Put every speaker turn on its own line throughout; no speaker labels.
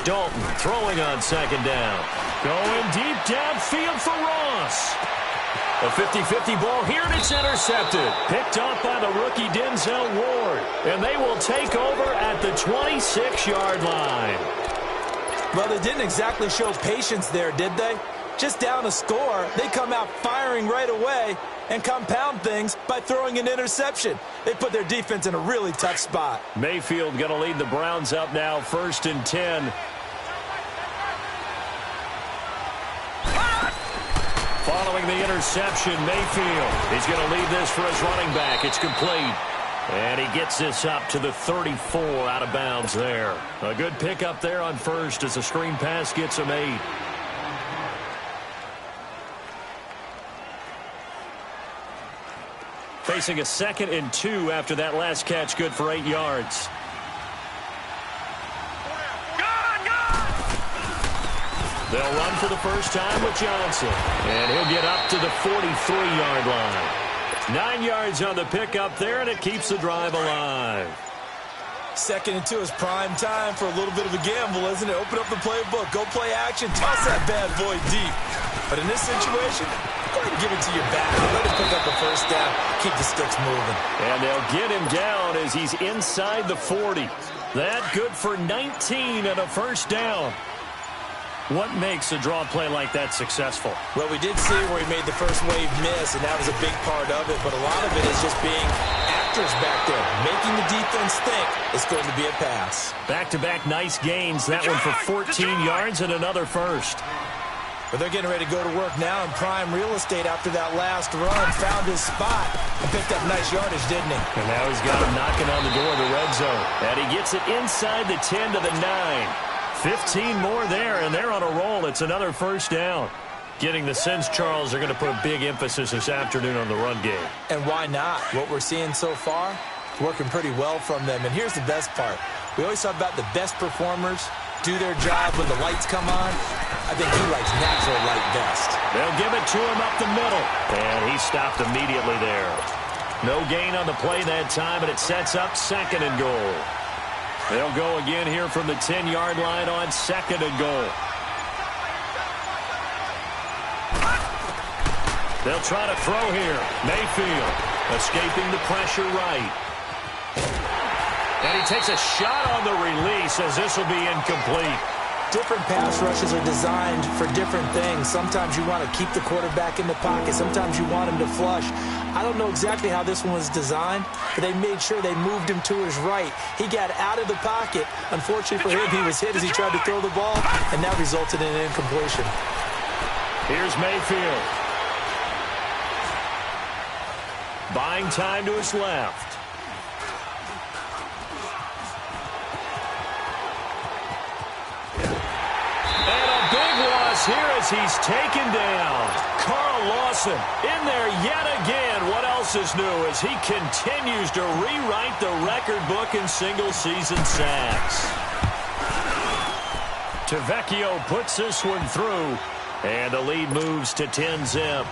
Dalton throwing on second down. Going deep downfield for Ross. A 50-50 ball here, and it's intercepted. Picked up by the rookie Denzel Ward. And they will take over at the 26-yard line.
Well, they didn't exactly show patience there, did they? Just down a score, they come out firing right away and compound things by throwing an interception. They put their defense in a really tough spot.
Mayfield going to lead the Browns up now, 1st and 10. Following the interception, Mayfield. He's going to leave this for his running back. It's complete. And he gets this up to the 34 out of bounds there. A good pickup there on first as the screen pass gets him 8. Facing a 2nd and 2 after that last catch, good for 8 yards. They'll run for the first time with Johnson. And he'll get up to the 43-yard line. 9 yards on the pickup there, and it keeps the drive alive.
2nd and 2 is prime time for a little bit of a gamble, isn't it? Open up the playbook, go play action, toss that bad boy deep. But in this situation, go ahead and give it to your back. Let him pick up the first down, keep the sticks moving. And
they'll get him down as he's inside the 40. That good for 19 and a first down. What makes a draw play like that successful?
Well, we did see where he made the first wave miss, and that was a big part of it. But a lot of it is just being actors back there, making the defense think it's going to be a pass.
Back-to-back nice gains. That one for 14 yards and another first.
But they're getting ready to go to work now in prime real estate after that last run. Found his spot and picked up nice yardage, didn't he?
And now he's got him knocking on the door of the red zone. And he gets it inside the 10 to the 9. 15 more there, and they're on a roll. It's another first down. Getting the sense, Charles, are going to put a big emphasis this afternoon on the run game.
And why not? What we're seeing so far, working pretty well from them. And here's the best part. We always talk about the best performers do their job when the lights come on. I think he likes natural light best.
They'll give it to him up the middle. And he stopped immediately there. No gain on the play that time, and it sets up 2nd and goal. They'll go again here from the 10-yard line on 2nd and goal. They'll try to throw here. Mayfield escaping the pressure right. And he takes a shot on the release as this will be incomplete.
Different pass rushes are designed for different things. Sometimes you want to keep the quarterback in the pocket. Sometimes you want him to flush. I don't know exactly how this one was designed, but they made sure they moved him to his right. He got out of the pocket. Unfortunately for him, he was hit as he tried to throw the ball, and that resulted in an incompletion.
Here's Mayfield. Buying time to his left. Here as he's taken down. Carl Lawson in there yet again. What else is new as he continues to rewrite the record book in single-season sacks. Tavecchio puts this one through, and the lead moves to 10-zip.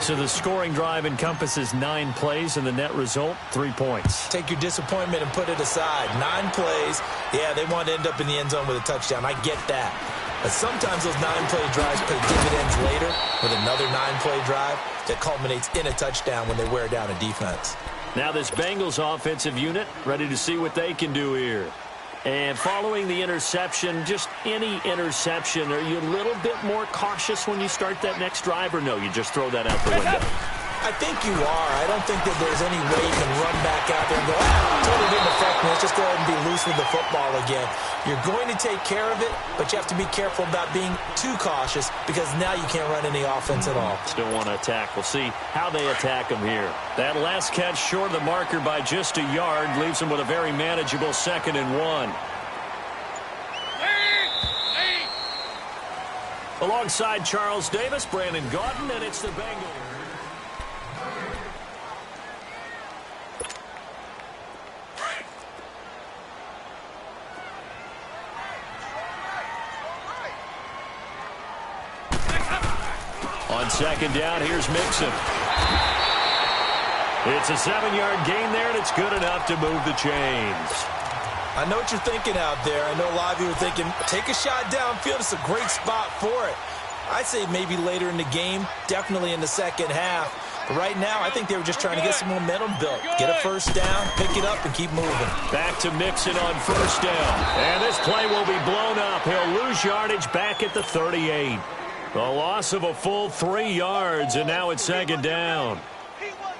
So the scoring drive encompasses 9 plays, and the net result, 3 points.
Take your disappointment and put it aside. 9 plays. Yeah, they want to end up in the end zone with a touchdown. I get that. But sometimes those 9-play drives pay dividends later with another 9-play drive that culminates in a touchdown when they wear down a defense.
Now this Bengals offensive unit ready to see what they can do here. And following the interception, just any interception, are you a little bit more cautious when you start that next drive, or no, you just throw that out the window?
I think you are. I don't think that there's any way you can run back out there and go, totally didn't affect me. Let's just go ahead and be loose with the football again. You're going to take care of it, but you have to be careful about being too cautious because now you can't run any offense at all.
Still want to attack. We'll see how they attack him here. That last catch short of the marker by just a yard leaves him with a very manageable 2nd and 1. Alongside Charles Davis, Brandon Gaudin, and it's the Bengals. On 2nd down, here's Mixon. It's a 7-yard gain there, and it's good enough to move the chains.
I know what you're thinking out there. I know a lot of you are thinking, take a shot downfield. It's a great spot for it. I'd say maybe later in the game, definitely in the second half. But right now, I think they were just trying to get some momentum built. Get a first down, pick it up, and keep moving.
Back to Mixon on first down. And this play will be blown up. He'll lose yardage back at the 38. A loss of a full 3 yards, and now it's second down.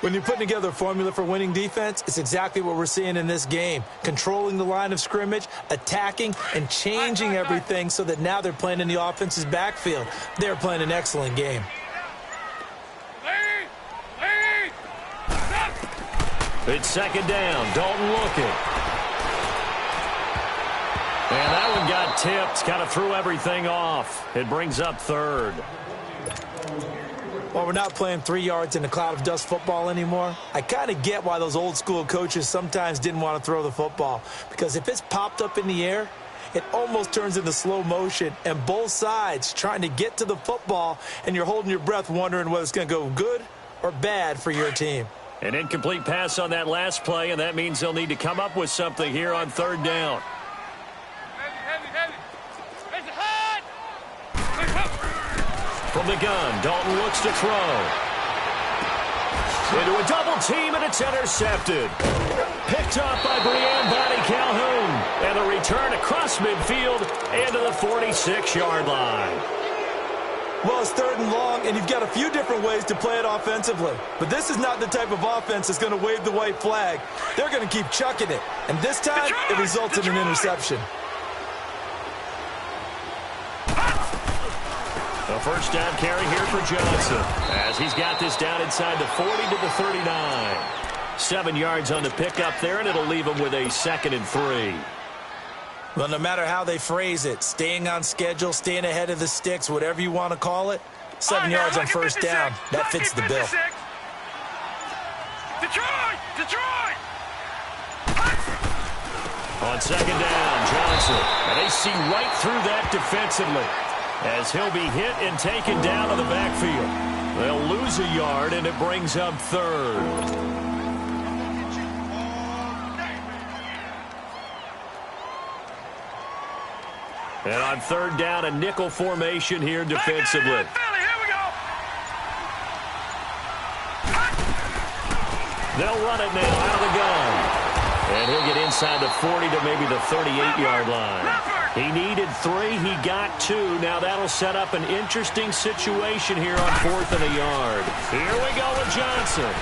When you're putting together a formula for winning defense, it's exactly what we're seeing in this game. Controlling the line of scrimmage, attacking, and changing everything so that now they're playing in the offense's backfield. They're playing an excellent game.
It's second down. Dalton looking. And that one got tipped. Kind of threw everything off. It brings up third.
Well, we're not playing 3 yards in a cloud of dust football anymore. I kind of get why those old school coaches sometimes didn't want to throw the football. Because if it's popped up in the air, it almost turns into slow motion. And both sides trying to get to the football, and you're holding your breath wondering whether it's going to go good or bad for your team.
An incomplete pass on that last play, and that means they'll need to come up with something here on third down. From the gun, Dalton looks to throw. Into a double team, and it's intercepted. Picked up by Brian Body Calhoun. And a return across midfield into the 46-yard line.
Well, it's third and long, and you've got a few different ways to play it offensively. But this is not the type of offense that's going to wave the white flag. They're going to keep chucking it. And this time, it results in an interception.
A first down carry here for Johnson, as he's got this down inside the 40 to the 39. 7 yards on the pickup there, and it'll leave him with a 2nd and 3.
Well, no matter how they phrase it, staying on schedule, staying ahead of the sticks, whatever you want to call it, 7 yards on first down, that fits the bill.
Detroit!
On second down, Johnson. And they see right through that defensively, as he'll be hit and taken down to the backfield. They'll lose a yard, and it brings up third. And on third down, a nickel formation here defensively.
Here we go.
They'll run it now out of the gun. And he'll get inside the 40 to maybe the 38-yard line. He needed 3. He got 2. Now that'll set up an interesting situation here on 4th and a yard. Here we go with Johnson.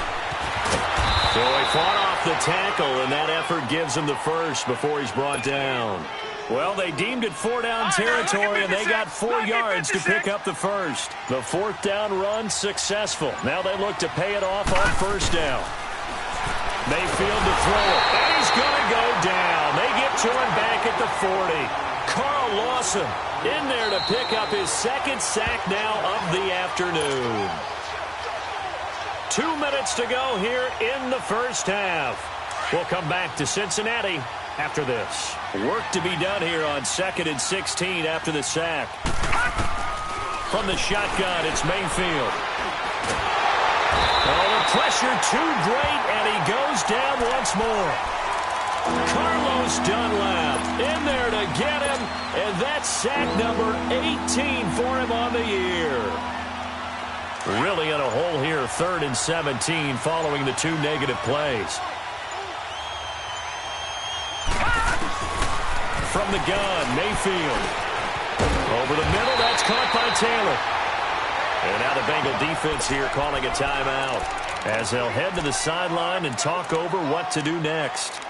So he fought off the tackle, and that effort gives him the first before he's brought down. Well, they deemed it 4-down territory, and they got 4 yards to pick up the first. The 4th down run successful. Now they look to pay it off on first down. Mayfield to throw it. And he's going to go down. They get to him back at the 40. Carl Lawson in there to pick up his 2nd sack now of the afternoon. 2 minutes to go here in the first half. We'll come back to Cincinnati after this. Work to be done here on 2nd and 16 after the sack. From the shotgun, it's Mayfield. Oh, the pressure too great, and he goes down once more. Carlos Dunlap in there to get him, and that's sack number 18 for him on the year. Really in a hole here, 3rd and 17 following the 2 negative plays. From the gun, Mayfield. Over the middle, that's caught by Taylor. And now the Bengal defense here calling a timeout, as they'll head to the sideline and talk over what to do next.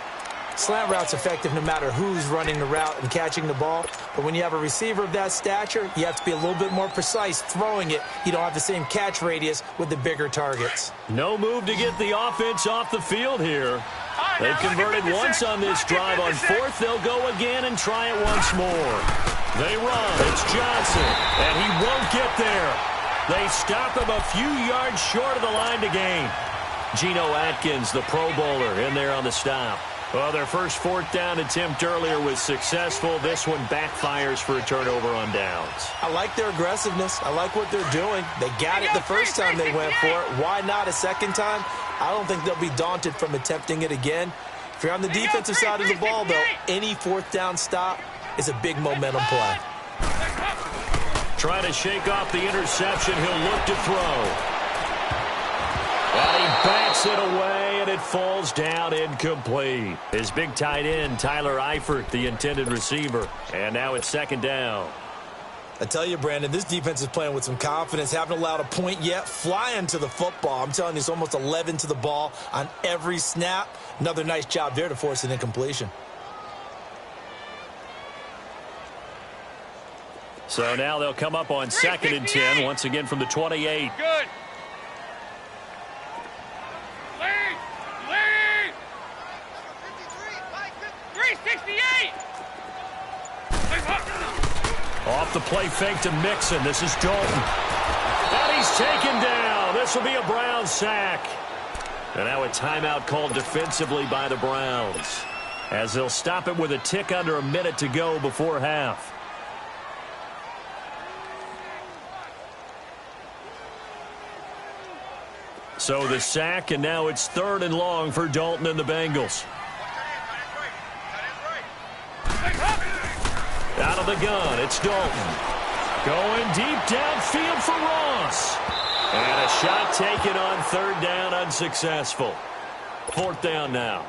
Slant route's effective no matter who's running the route and catching the ball. But when you have a receiver of that stature, you have to be a little bit more precise throwing it. You don't have the same catch radius with the bigger targets.
No move to get the offense off the field here. They've converted once on this drive. On 4th, they'll go again and try it once more. They run. It's Johnson, and he won't get there. They stop him a few yards short of the line to gain. Geno Atkins, the Pro Bowler, in there on the stop. Well, their first 4th down attempt earlier was successful. This one backfires for a turnover on downs.
I like their aggressiveness. I like what they're doing. They got it the first time they went for it. Why not a second time? I don't think they'll be daunted from attempting it again. If you're on the defensive side of the ball, though, any fourth down stop is a big momentum play.
Trying to shake off the interception. He'll look to throw. And he backs it away, and it falls down incomplete. His big tight end, Tyler Eifert, the intended receiver. And now it's second down.
I tell you, Brandon, this defense is playing with some confidence. Haven't allowed a point yet. Flying to the football. I'm telling you, it's almost 11 to the ball on every snap. Another nice job there to force an incompletion.
So now they'll come up on 2nd and 10, once again from the 28.
Good. Lead. 368.
Off the play fake to Mixon. This is Dalton. And he's taken down. This will be a Browns sack. And now a timeout called defensively by the Browns, as they'll stop it with a tick under a minute to go before half. So the sack, and now it's 3rd and long for Dalton and the Bengals. Out of the gun, it's Dalton. Going deep downfield for Ross. And a shot taken on 3rd down, unsuccessful. 4th down now.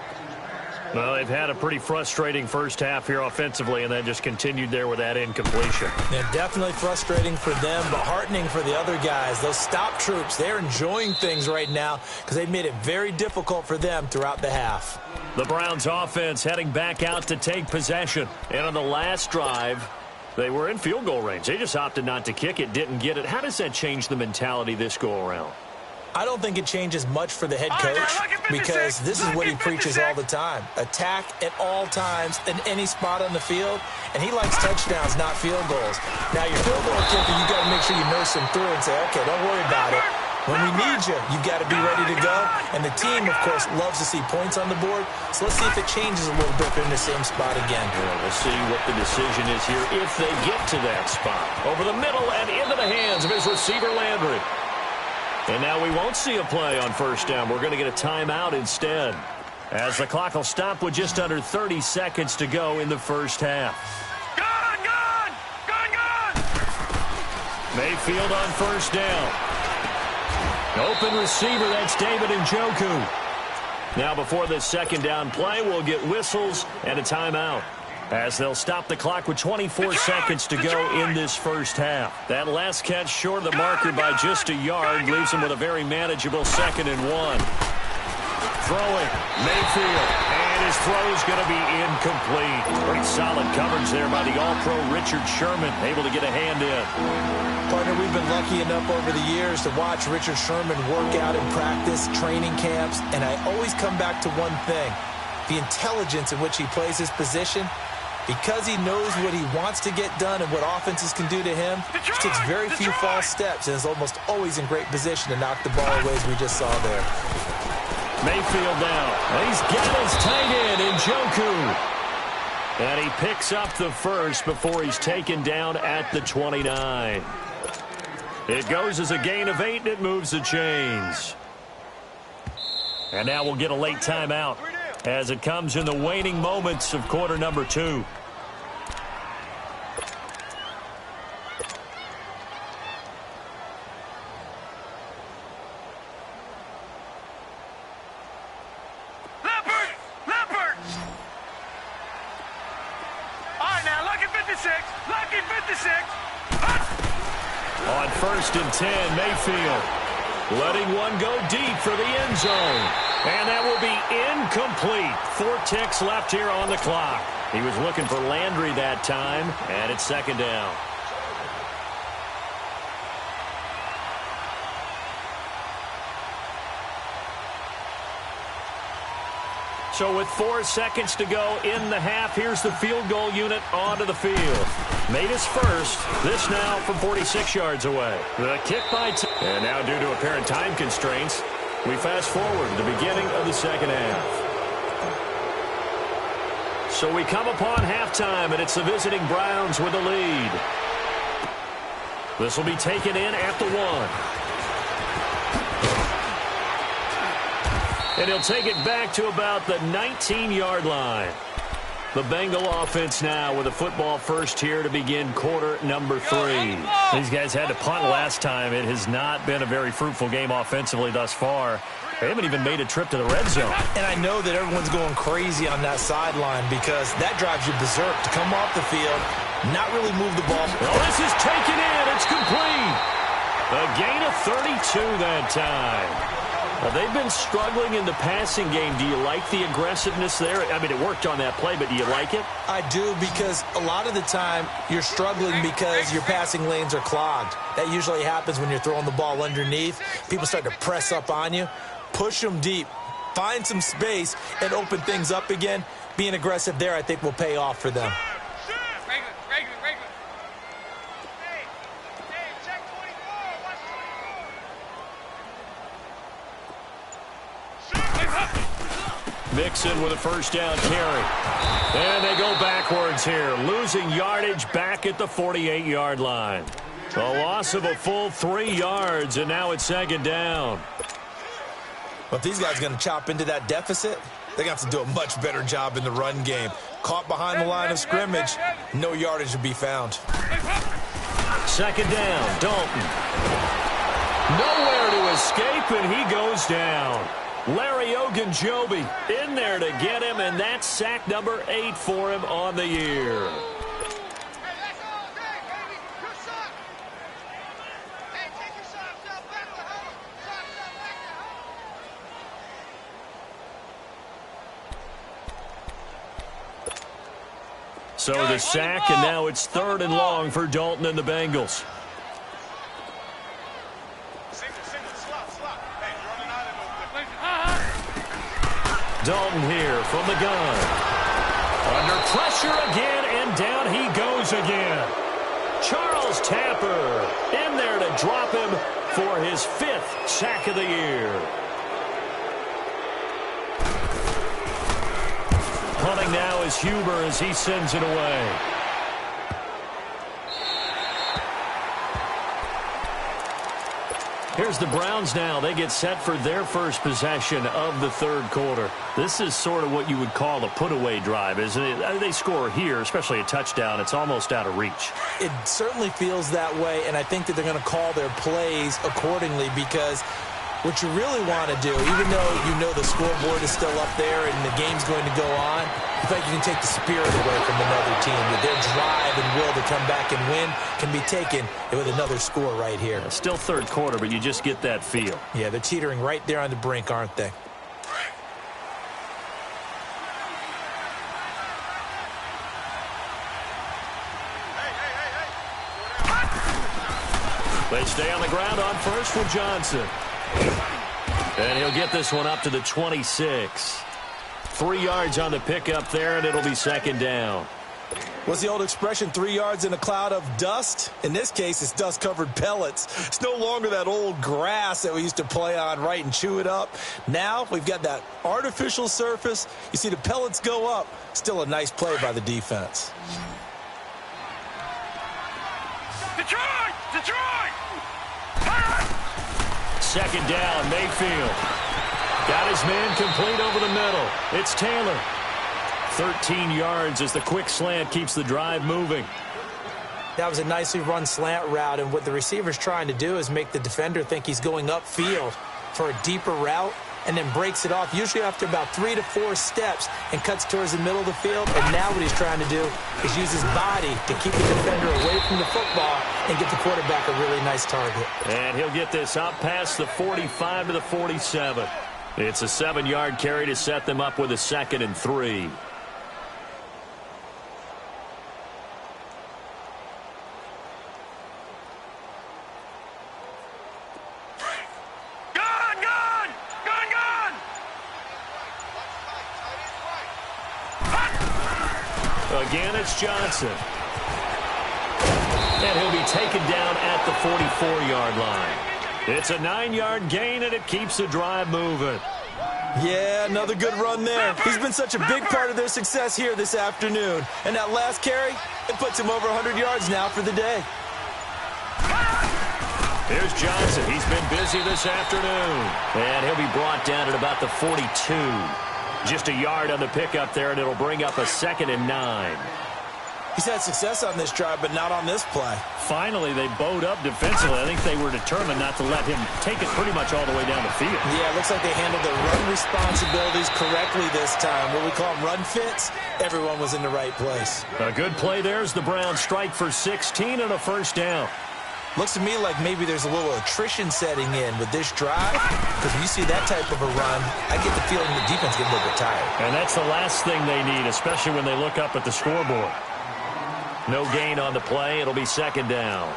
Well, they've had a pretty frustrating first half here offensively, and then just continued there with that incompletion.
Yeah, definitely frustrating for them, but heartening for the other guys. Those stop troops, they're enjoying things right now because they've made it very difficult for them throughout the half.
The Browns offense heading back out to take possession. And on the last drive, they were in field goal range. They just opted not to kick it, didn't get it. How does that change the mentality this go around?
I don't think it changes much for the head coach because this is what he preaches all the time. Attack at all times in any spot on the field, and he likes touchdowns, not field goals. Now, your field goal kicker, you got to make sure you nurse him through and say, okay, don't worry about it. When we need you, you've got to be ready to go. And the team, of course, loves to see points on the board. So let's see if it changes a little bit if they're in the same spot again.
Well, we'll see what the decision is here if they get to that spot. Over the middle and into the hands of his receiver, Landry. And now we won't see a play on 1st down. We're going to get a timeout instead, as the clock will stop with just under 30 seconds to go in the first half.
Gone!
Mayfield on 1st down. Open receiver, that's David Njoku. Now before this 2nd down play, we'll get whistles and a timeout, as they'll stop the clock with 24 seconds to go in this first half. That last catch short of the marker by just a yard leaves him with a very manageable 2nd and 1. Throwing, Mayfield, and his throw's going to be incomplete. Pretty solid coverage there by the All-Pro Richard Sherman, able to get a hand in.
Partner, we've been lucky enough over the years to watch Richard Sherman work out in practice, training camps, and I always come back to one thing: the intelligence in which he plays his position. Because he knows what he wants to get done and what offenses can do to him, he takes very few false steps and is almost always in great position to knock the ball away, as we just saw there.
Mayfield now. And he's got his tight end, Njoku. And he picks up the first before he's taken down at the 29. It goes as a gain of 8, and it moves the chains. And now we'll get a late timeout as it comes in the waning moments of quarter number 2.
Leopard! All right, now, lucky 56.
On 1st and 10, Mayfield letting one go deep for the end zone. And that will be incomplete. 4 ticks left here on the clock. He was looking for Landry that time, and it's 2nd down. So with 4 seconds to go in the half, here's the field goal unit onto the field. Made his first. This now from 46 yards away. The kick by and now due to apparent time constraints, we fast forward to the beginning of the 2nd half. So we come upon halftime, and it's the visiting Browns with the lead. This will be taken in at the 1. And he'll take it back to about the 19-yard line. The Bengal offense now with a football first here to begin quarter number 3.
These guys had to punt last time. It has not been a very fruitful game offensively thus far. They haven't even made a trip to the red zone.
And I know that everyone's going crazy on that sideline because that drives you berserk to come off the field, not really move the ball.
Well, this is taken in. It's complete. A gain of 32 that time. Well, they've been struggling in the passing game. Do you like the aggressiveness there? I mean, it worked on that play, but do you like it?
I do, because a lot of the time you're struggling because your passing lanes are clogged. That usually happens when you're throwing the ball underneath. People start to press up on you. Push them deep. Find some space and open things up again. Being aggressive there, I think, will pay off for them.
Mixon with a first down carry. And they go backwards here, losing yardage back at the 48-yard line. A loss of a full 3 yards, and now it's second down.
Well, if these guys are going to chop into that deficit, they're going to have to do a much better job in the run game. Caught behind the line of scrimmage, no yardage to be found.
Second down, Dalton. Nowhere to escape, and he goes down. Larry Ogunjobi in there to get him, and that's sack number 8 for him on the year. So the sack, and now it's 3rd and long for Dalton and the Bengals. Dalton here from the gun. Under pressure again, and down he goes again. Charles Tapper in there to drop him for his 5th sack of the year. Punting now is Huber as he sends it away. Here's the Browns now. They get set for their first possession of the 3rd quarter. This is sort of what you would call a put-away drive, isn't it? They score here, especially a touchdown. It's almost out of reach.
It certainly feels that way, and I think that they're going to call their plays accordingly, because what you really want to do, even though you know the scoreboard is still up there and the game's going to go on, you think you can take the spirit away from another team. That their drive and will to come back and win can be taken with another score right here.
Still 3rd quarter, but you just get that feel.
Yeah, they're teetering right there on the brink, aren't they?
They stay on the ground on first with Johnson. And he'll get this one up to the 26. 3 yards on the pickup there, and it'll be second down.
What's the old expression, 3 yards in a cloud of dust? In this case, it's dust-covered pellets. It's no longer that old grass that we used to play on, right, and chew it up. Now we've got that artificial surface. You see the pellets go up. Still a nice play by the defense.
Detroit! Detroit!
Second down, Mayfield. Got his man complete over the middle. It's Taylor. 13 yards as the quick slant keeps the drive moving.
That was a nicely run slant route, and what the receiver's trying to do is make the defender think he's going upfield for a deeper route, and then breaks it off, usually after about 3 to 4 steps, and cuts towards the middle of the field. And now what he's trying to do is use his body to keep the defender away from the football and get the quarterback a really nice target.
And he'll get this up past the 45 to the 47. It's a 7-yard carry to set them up with a 2nd and 3. Again, it's Johnson. And he'll be taken down at the 44-yard line. It's a 9-yard gain, and it keeps the drive moving.
Yeah, another good run there. He's been such a big part of their success here this afternoon. And that last carry, it puts him over 100 yards now for the day.
Here's Johnson. He's been busy this afternoon. And he'll be brought down at about the 42. Just a yard on the pickup there, and it'll bring up a 2nd and 9.
He's had success on this drive, but not on this play.
Finally, they bowed up defensively. I think they were determined not to let him take it pretty much all the way down the field.
Yeah, it looks like they handled their run responsibilities correctly this time. What we call them run fits, everyone was in the right place.
A good play there as the Browns strike for 16 and a first down.
Looks to me like maybe there's a little attrition setting in with this drive, because when you see that type of a run, I get the feeling the defense gets a little bit tired.
And that's the last thing they need, especially when they look up at the scoreboard.
No gain on the play. It'll be 2nd down.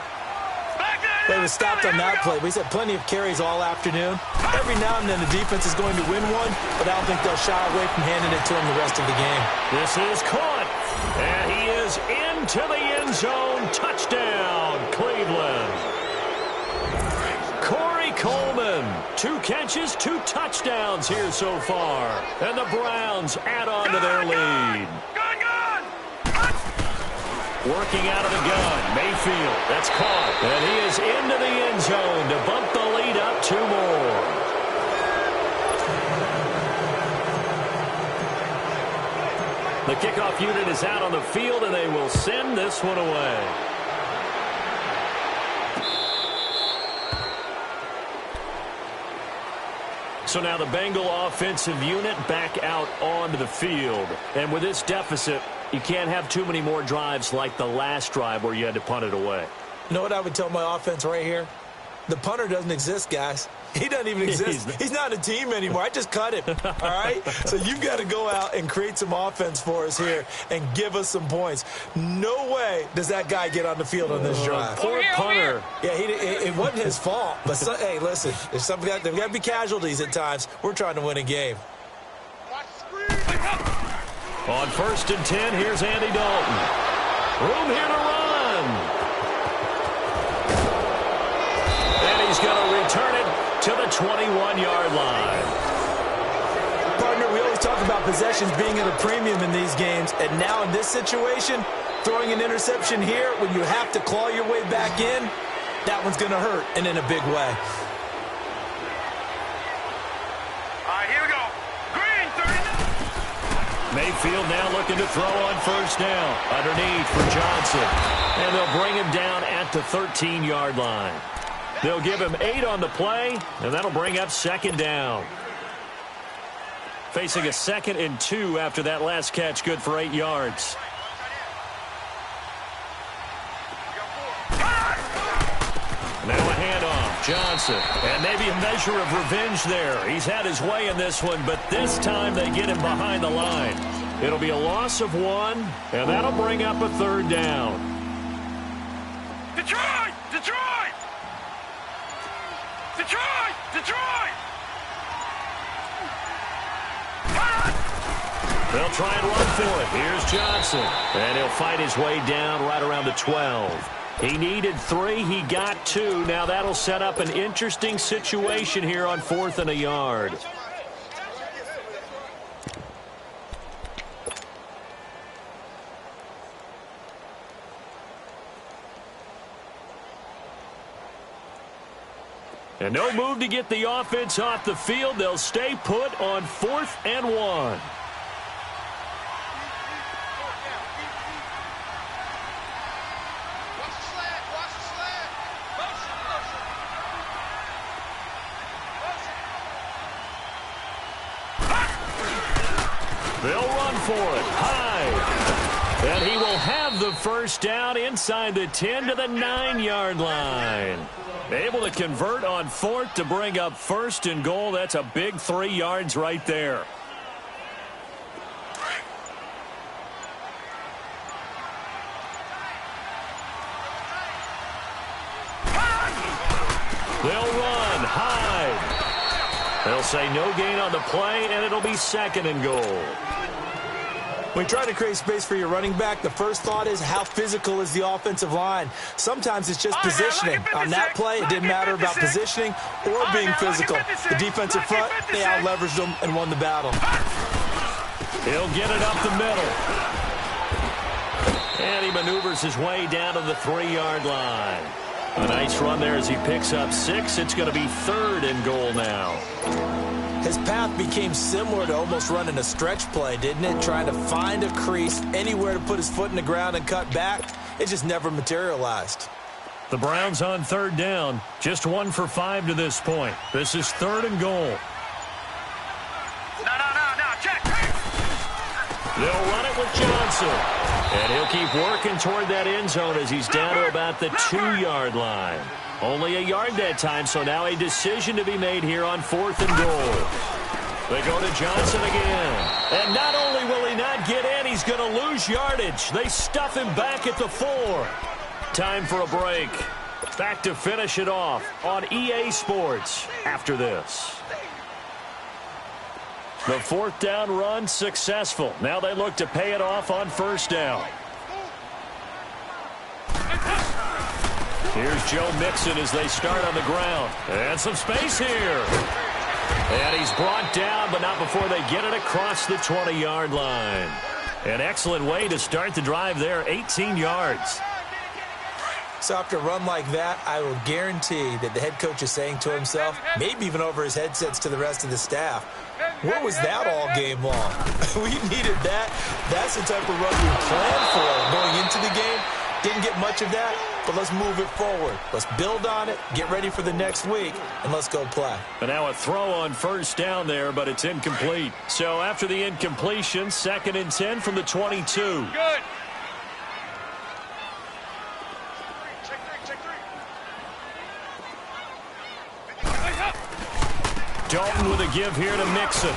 They were stopped on that play. He's had plenty of carries all afternoon. Every now and then the defense is going to win one, but I don't think they'll shy away from handing it to him the rest of the game.
This is caught, and he is into the end zone. Touchdown, Cleveland. Corey Coleman, 2 catches, 2 touchdowns here so far. And the Browns add on to their lead. Working out of the gun, Mayfield, that's caught. And he is into the end zone to bump the lead up 2 more. The kickoff unit is out on the field, and they will send this one away. So now the Bengal offensive unit back out onto the field. And with this deficit, you can't have too many more drives like the last drive where you had to punt it away.
You know what I would tell my offense right here? The punter doesn't exist, guys. He doesn't even exist. He's not a team anymore. I just cut him, all right? So you've got to go out and create some offense for us here and give us some points. No way does that guy get on the field on this drive.
Poor punter.
Yeah, it wasn't his fault. But, hey, listen, there's got to be casualties at times. We're trying to win a game.
On 1st and 10, here's Andy Dalton. Room here to run. And he's going to return it to the 21-yard line.
Partner, we always talk about possessions being at a premium in these games. And now in this situation, throwing an interception here when you have to claw your way back in, that one's going to hurt, and in a big way.
Mayfield now looking to throw on 1st down. Underneath for Johnson. And they'll bring him down at the 13-yard line. They'll give him 8 on the play, and that'll bring up 2nd down. Facing a 2nd and 2 after that last catch, good for 8 yards. Now a handoff, Johnson. And maybe a measure of revenge there. He's had his way in this one, but this time they get him behind the line. It'll be a loss of 1, and that'll bring up a 3rd down.
Detroit! Detroit! Detroit! Detroit!
They'll try and run for it. Here's Johnson. And he'll fight his way down right around the 12. He needed 3. He got 2. Now that'll set up an interesting situation here on 4th and a yard. And no move to get the offense off the field. They'll stay put on 4th and 1. They'll run for it. High. And he will have the 1st down inside the 10 to the 9-yard line. Able to convert on 4th to bring up 1st and goal. That's a big 3 yards right there. They'll run. High. They'll say no gain on the play, and it'll be 2nd and goal.
When you try to create space for your running back, the first thought is how physical is the offensive line. Sometimes it's just positioning. On that play, it didn't matter about positioning or being physical. The defensive front, they out-leveraged them and won the battle.
He'll get it up the middle. And he maneuvers his way down to the 3-yard line. A nice run there as he picks up 6. It's going to be 3rd and goal now.
His path became similar to almost running a stretch play, didn't it? Trying to find a crease, anywhere to put his foot in the ground and cut back. It just never materialized.
The Browns on 3rd down. Just 1 for 5 to this point. This is 3rd and goal.
No, check.
They'll run it with Johnson. And he'll keep working toward that end zone as he's down to about the 2-yard line. Only a yard that time, so now a decision to be made here on 4th and goal. They go to Johnson again. And not only will he not get in, he's going to lose yardage. They stuff him back at the 4. Time for a break. Back to finish it off on EA Sports after this. The 4th down run successful. Now they look to pay it off on 1st down. Here's Joe Mixon as they start on the ground. And some space here. And he's brought down, but not before they get it across the 20-yard line. An excellent way to start the drive there, 18 yards.
So after a run like that, I will guarantee that the head coach is saying to himself, maybe even over his headsets to the rest of the staff, where was that all game long? We needed that. That's the type of run we planned for going into the game. Didn't get much of that, but let's move it forward. Let's build on it, get ready for the next week, and let's go play.
And now a throw on 1st down there, but it's incomplete. So after the incompletion, 2nd and 10 from the 22.
Good.
Dalton with a give here to Mixon.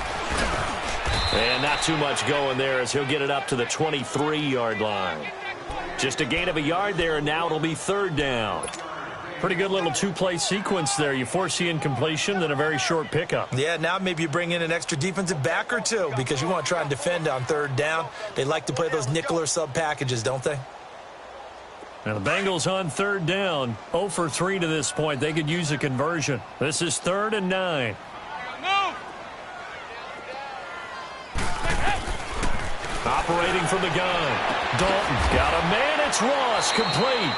And not too much going there as he'll get it up to the 23-yard line. Just a gain of a yard there, and now it'll be 3rd down. Pretty good little 2-play sequence there. You force the incompletion, then a very short pickup.
Yeah, now maybe you bring in an extra defensive back or two because you want to try and defend on 3rd down. They like to play those nickel or sub packages, don't they?
Now the Bengals on 3rd down. 0 for 3 to this point. They could use a conversion. This is 3rd and 9.
Operating from the gun. Dalton got a man. It's Ross, complete.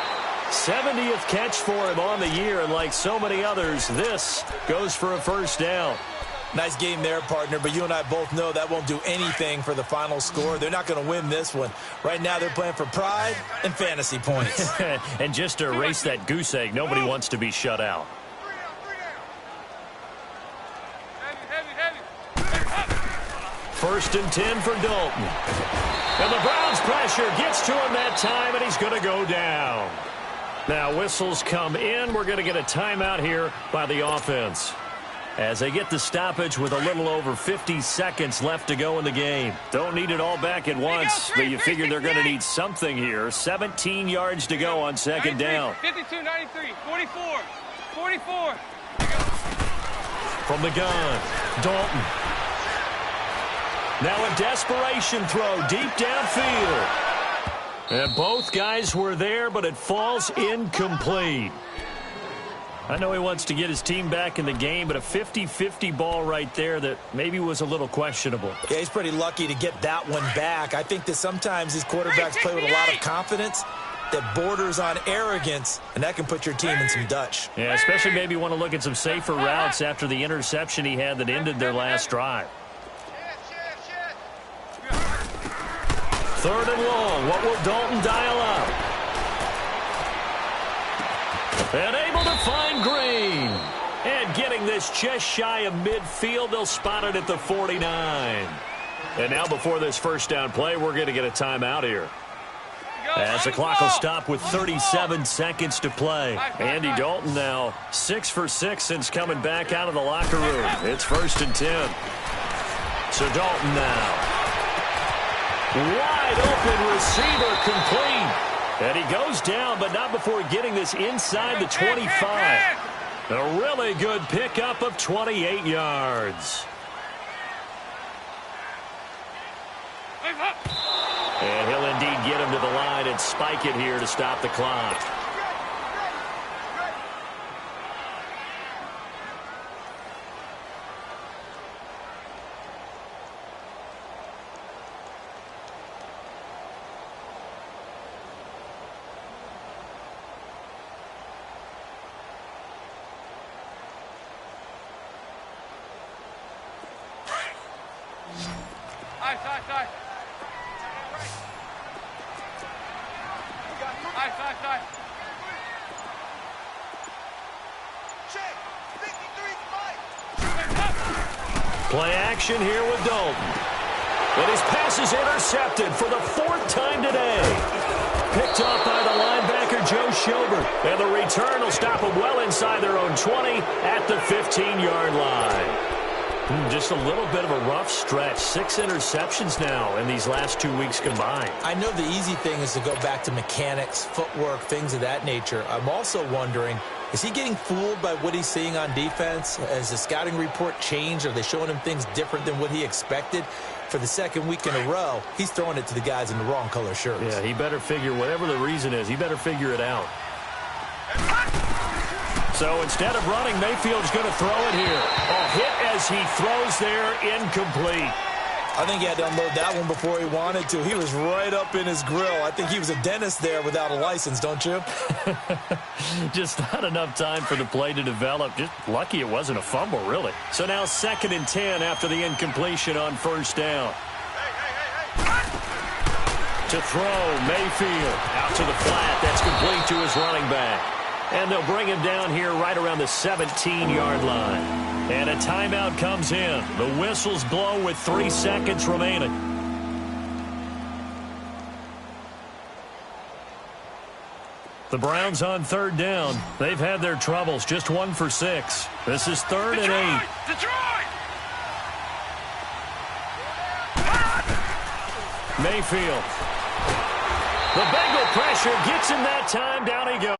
70th catch for him on the year, and like so many others, this goes for a 1st down.
Nice game there, partner, but you and I both know that won't do anything for the final score. They're not going to win this one. Right now they're playing for pride and fantasy points.
And just to erase that goose egg, nobody wants to be shut out.
First and 10 for Dalton. And the Browns pressure gets to him that time, and he's going to go down. Now whistles come in. We're going to get a timeout here by the offense, as they get the stoppage with a little over 50 seconds left to go in the game. Don't need it all back at once, but you figure they're going to need something here. 17 yards to go on 2nd down.
52, 93, 44, 44.
From the gun, Dalton. Now a desperation throw deep downfield. And both guys were there, but it falls incomplete. I know he wants to get his team back in the game, but a 50-50 ball right there that maybe was a little questionable.
Yeah, he's pretty lucky to get that one back. I think that sometimes these quarterbacks play with a lot of confidence that borders on arrogance, and that can put your team in some Dutch.
Yeah, especially maybe want to look at some safer routes after the interception he had that ended their last drive.
3rd and long. What will Dalton dial up? And able to find Green. And getting this just shy of midfield, they'll spot it at the 49. And now before this 1st down play, we're going to get a timeout here, as the clock will stop with 37 seconds to play. Andy Dalton now 6 for 6 since coming back out of the locker room. It's 1st and 10. So Dalton now. Wide open receiver, complete. And he goes down, but not before getting this inside the 25. A really good pickup of 28 yards. And he'll indeed get him to the line and spike it here to stop the clock.
Side. Side.
Check. 53 fight.
Play action here with Dalton. And his pass is intercepted for the 4th time today. Picked off by the linebacker, Joe Schobert. And the return will stop them well inside their own 20 at the 15-yard line. Just a little bit of a rough stretch. 6 interceptions now in these last 2 weeks combined.
I know the easy thing is to go back to mechanics, footwork, things of that nature. I'm also wondering, is he getting fooled by what he's seeing on defense? Has the scouting report changed? Are they showing him things different than what he expected? For the 2nd week in a row, he's throwing it to the guys in the wrong color shirts.
Yeah, he better figure, whatever the reason is, he better figure it out. So instead of running, Mayfield's going to throw it here. A hit as he throws there, incomplete.
I think he had to unload that one before he wanted to. He was right up in his grill. I think he was a dentist there without a license, don't you?
Just not enough time for the play to develop. Just lucky it wasn't a fumble, really. So now 2nd and 10 after the incompletion on 1st down. To throw, Mayfield out to the flat. That's complete to his running back. And they'll bring him down here right around the 17-yard line. And a timeout comes in. The whistles blow with 3 seconds remaining. The Browns on 3rd down. They've had their troubles. Just 1 for 6. This is 3rd and 8.
Detroit!
Mayfield. The Bengal pressure gets him that time. Down he goes.